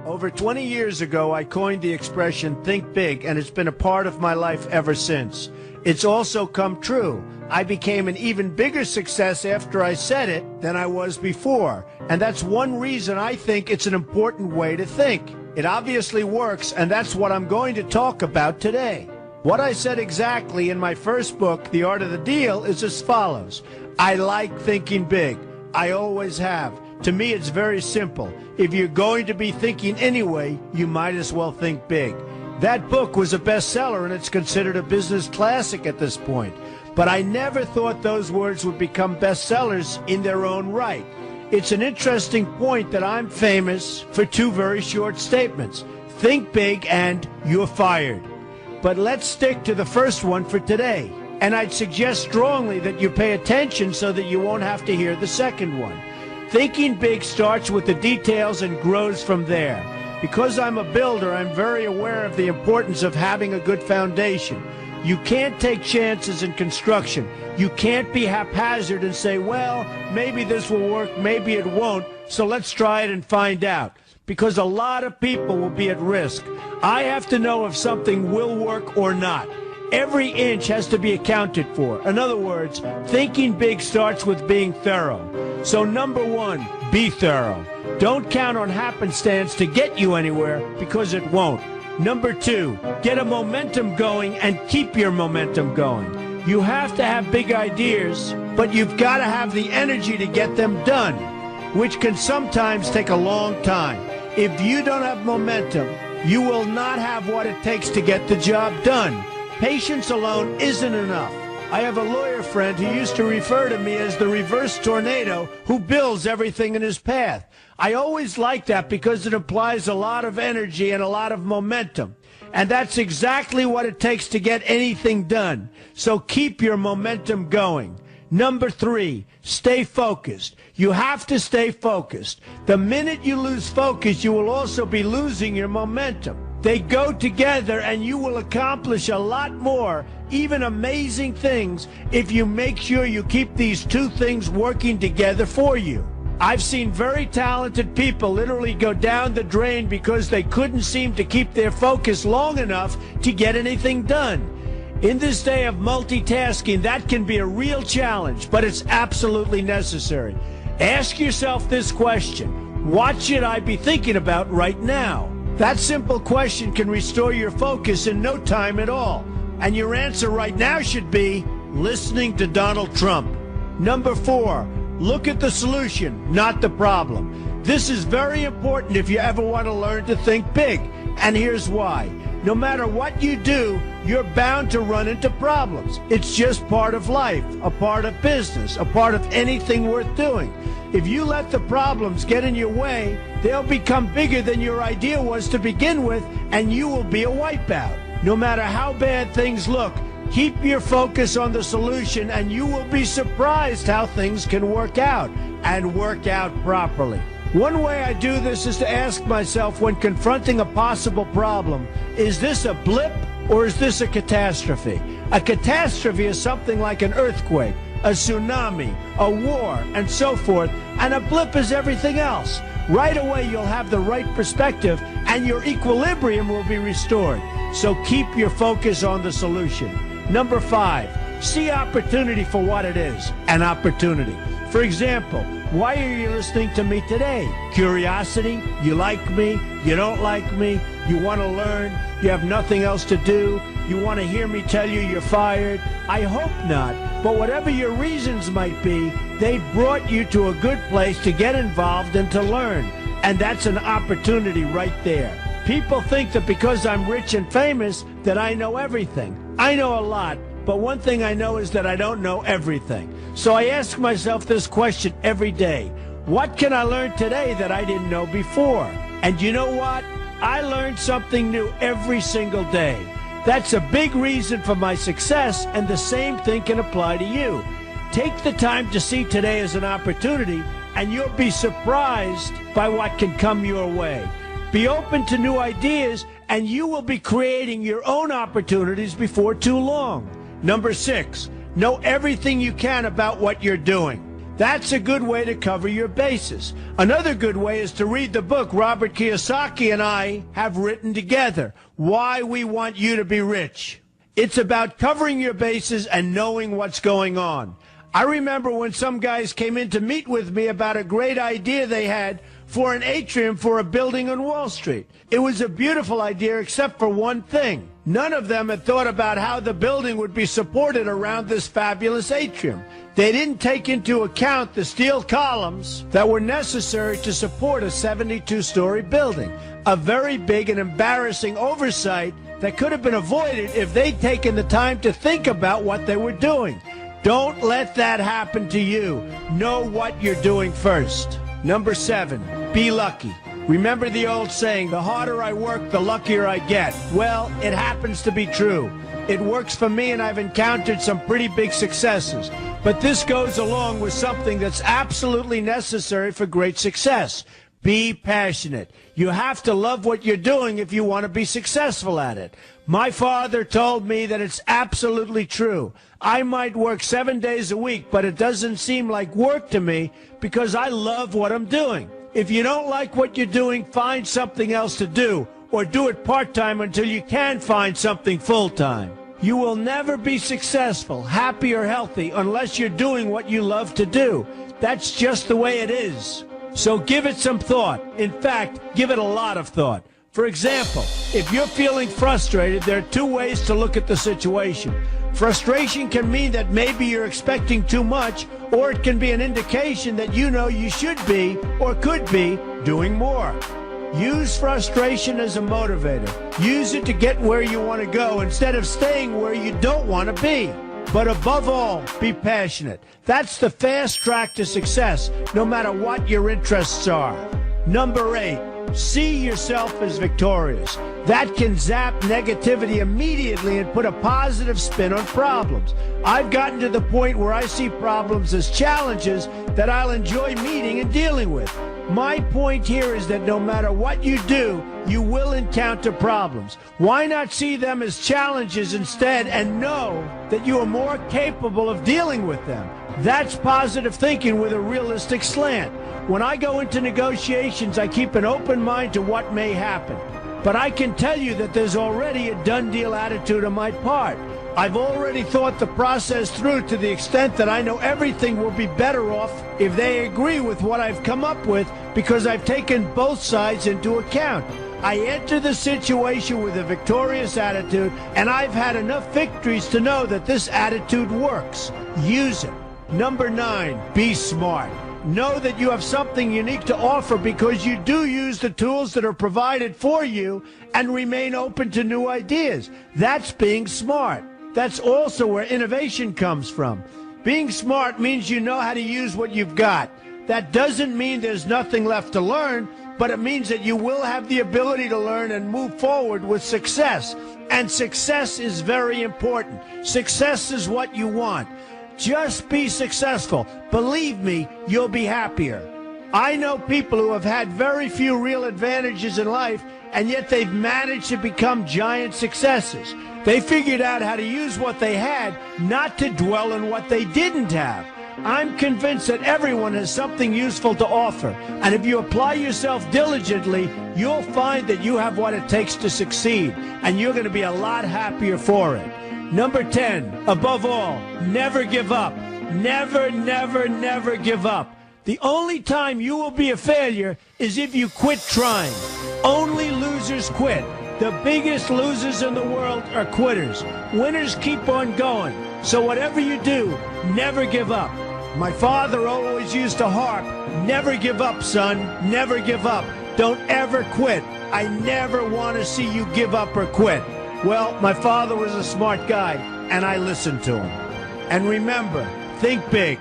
Over 20 years ago, I coined the expression think big, and it's been a part of my life ever since. It's also come true. I became an even bigger success after I said it than I was before. And that's one reason I think it's an important way to think. It obviously works, and that's what I'm going to talk about today. What I said exactly in my first book, The Art of the Deal, is as follows. I like thinking big. I always have. To me, it's very simple. If you're going to be thinking anyway, you might as well think big. That book was a bestseller, and it's considered a business classic at this point. But I never thought those words would become bestsellers in their own right. It's an interesting point that I'm famous for two very short statements. Think big and you're fired. But let's stick to the first one for today. And I'd suggest strongly that you pay attention so that you won't have to hear the second one. Thinking big starts with the details and grows from there. Because I'm a builder, I'm very aware of the importance of having a good foundation. You can't take chances in construction. You can't be haphazard and say, well, maybe this will work, maybe it won't, so let's try it and find out. Because a lot of people will be at risk. I have to know if something will work or not. Every inch has to be accounted for. In other words, thinking big starts with being thorough. So number one, be thorough. Don't count on happenstance to get you anywhere, because it won't. Number two, get a momentum going and keep your momentum going. You have to have big ideas, but you've got to have the energy to get them done, which can sometimes take a long time. If you don't have momentum, you will not have what it takes to get the job done. Patience alone isn't enough. I have a lawyer friend who used to refer to me as the reverse tornado who builds everything in his path. I always like that because it implies a lot of energy and a lot of momentum. And that's exactly what it takes to get anything done. So keep your momentum going. Number three, stay focused. You have to stay focused. The minute you lose focus, you will also be losing your momentum. They go together, and you will accomplish a lot more, even amazing things, if you make sure you keep these two things working together for you. I've seen very talented people literally go down the drain because they couldn't seem to keep their focus long enough to get anything done. In this day of multitasking, that can be a real challenge, but it's absolutely necessary. Ask yourself this question: what should I be thinking about right now? That simple question can restore your focus in no time at all. And your answer right now should be listening to Donald Trump. Number four, look at the solution, not the problem. This is very important if you ever want to learn to think big. And here's why. No matter what you do, you're bound to run into problems. It's just part of life, a part of business, a part of anything worth doing. If you let the problems get in your way, they'll become bigger than your idea was to begin with, and you will be a wipeout. No matter how bad things look, keep your focus on the solution, and you will be surprised how things can work out, and work out properly. One way I do this is to ask myself when confronting a possible problem, is this a blip or is this a catastrophe? A catastrophe is something like an earthquake, a tsunami, a war, and so forth, and a blip is everything else. Right away you'll have the right perspective and your equilibrium will be restored. So keep your focus on the solution. Number five, see opportunity for what it is, an opportunity. For example, why are you listening to me today? Curiosity? You like me? You don't like me? You want to learn? You have nothing else to do? You want to hear me tell you you're fired? I hope not. But whatever your reasons might be, they've brought you to a good place to get involved and to learn. And that's an opportunity right there. People think that because I'm rich and famous that I know everything. I know a lot. But one thing I know is that I don't know everything. So I ask myself this question every day. What can I learn today that I didn't know before? And you know what? I learn something new every single day. That's a big reason for my success, and the same thing can apply to you. Take the time to see today as an opportunity, and you'll be surprised by what can come your way. Be open to new ideas, and you will be creating your own opportunities before too long. Number six, know everything you can about what you're doing. That's a good way to cover your bases. Another good way is to read the book Robert Kiyosaki and I have written together, Why We Want You to Be Rich. It's about covering your bases and knowing what's going on. I remember when some guys came in to meet with me about a great idea they had for an atrium for a building on Wall Street. It was a beautiful idea except for one thing. None of them had thought about how the building would be supported around this fabulous atrium. They didn't take into account the steel columns that were necessary to support a 72-story building. A very big and embarrassing oversight that could have been avoided if they'd taken the time to think about what they were doing. Don't let that happen to you. Know what you're doing first. Number 7, be lucky. Remember the old saying, the harder I work, the luckier I get. Well, it happens to be true. It works for me, and I've encountered some pretty big successes. But this goes along with something that's absolutely necessary for great success. Be passionate. You have to love what you're doing if you want to be successful at it. My father told me that it's absolutely true. I might work 7 days a week, but it doesn't seem like work to me because I love what I'm doing. If you don't like what you're doing, find something else to do, or do it part-time until you can find something full-time. You will never be successful, happy, or healthy unless you're doing what you love to do. That's just the way it is. So give it some thought. In fact, give it a lot of thought. For example, if you're feeling frustrated, there are 2 ways to look at the situation. Frustration can mean that maybe you're expecting too much, or it can be an indication that you know you should be, or could be, doing more. Use frustration as a motivator. Use it to get where you want to go instead of staying where you don't want to be. But above all, be passionate. That's the fast track to success, no matter what your interests are. Number 8, see yourself as victorious. That can zap negativity immediately and put a positive spin on problems. I've gotten to the point where I see problems as challenges that I'll enjoy meeting and dealing with. My point here is that no matter what you do, you will encounter problems. Why not see them as challenges instead and know that you are more capable of dealing with them? That's positive thinking with a realistic slant. When I go into negotiations, I keep an open mind to what may happen. But I can tell you that there's already a done deal attitude on my part. I've already thought the process through to the extent that I know everything will be better off if they agree with what I've come up with because I've taken both sides into account. I enter the situation with a victorious attitude, and I've had enough victories to know that this attitude works. Use it. Number 9, be smart. Know that you have something unique to offer because you do use the tools that are provided for you and remain open to new ideas. That's being smart. That's also where innovation comes from. Being smart means you know how to use what you've got. That doesn't mean there's nothing left to learn, but it means that you will have the ability to learn and move forward with success. And success is very important. Success is what you want. Just be successful. Believe me, you'll be happier. I know people who have had very few real advantages in life, and yet they've managed to become giant successes. They figured out how to use what they had, not to dwell on what they didn't have. I'm convinced that everyone has something useful to offer, and if you apply yourself diligently, you'll find that you have what it takes to succeed, and you're going to be a lot happier for it. Number 10, above all, never give up. Never, never, never give up. The only time you will be a failure is if you quit trying. Only losers quit. The biggest losers in the world are quitters. Winners keep on going. So whatever you do, never give up. My father always used to harp, never give up, son, never give up. Don't ever quit. I never want to see you give up or quit. Well, my father was a smart guy, and I listened to him. And remember, think big.